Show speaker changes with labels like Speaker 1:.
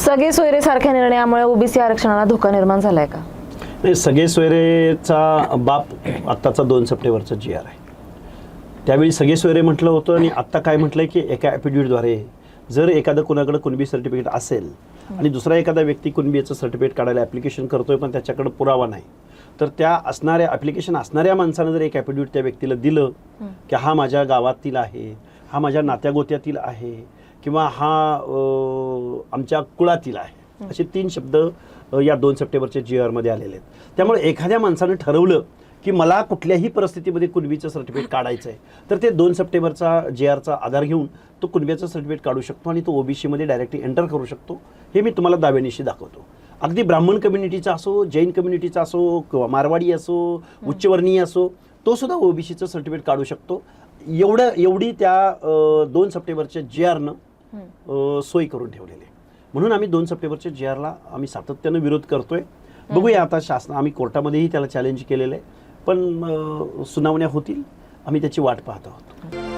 Speaker 1: सगळे सोयरे सारख्या निर्णयामुळे ओबीसी आरक्षणाला धोका निर्माण झालाय का?
Speaker 2: नाही, सगळे सोयरेचा बाप आत्ताचा 2 सप्टेंबरचा जी आर आहे. त्यावेळी सगळे सोयरे म्हटलं होतं आणि आत्ता काय म्हटलंय की एका ॲफिडेव्हिटद्वारे जर एखादं कोणाकडे कुणबी सर्टिफिकेट असेल आणि दुसरा एखादा व्यक्ती कुणबीचं सर्टिफिकेट काढायला ॲप्लिकेशन करतोय पण त्याच्याकडे पुरावा नाही, तर त्या असणाऱ्या ॲप्लिकेशन असणाऱ्या माणसानं जर एक ॲफिडेव्हिट त्या व्यक्तीला दिलं की हा माझ्या गावातील आहे, हा माझ्या नात्यागोत्यातील आहे किंवा हा आमच्या कुळातील आहे, असे 3 शब्द या 2 सप्टेंबरच्या जी आरमध्ये आलेले आहेत. त्यामुळे एखाद्या माणसानं ठरवलं की मला कुठल्याही परिस्थितीमध्ये कुणबीचं सर्टिफिकेट काढायचं आहे, तर ते 2 सप्टेंबरचा जी आरचा आधार घेऊन तो कुणबीचं सर्टिफिकेट काढू शकतो आणि तो ओबीसीमध्ये डायरेक्टली एंटर करू शकतो. हे मी तुम्हाला दाव्यानिशी दाखवतो. अगदी ब्राह्मण कम्युनिटीचा असो, जैन कम्युनिटीचा असो किंवा मारवाडी असो, उच्चवर्णीय असो, तो सुद्धा ओबीसीचं सर्टिफिकेट काढू शकतो. एवढी त्या 2 सप्टेंबरच्या जी आरनं सोय करून ठेवलेली आहे. म्हणून आम्ही 2 सप्टेंबरच्या जी आरला आम्ही सातत्यानं विरोध करतोय. बघूया आता आम्ही कोर्टामध्येही त्याला चॅलेंज केलेलं आहे, पण सुनावण्या होतील, आम्ही त्याची वाट पाहत आहोत.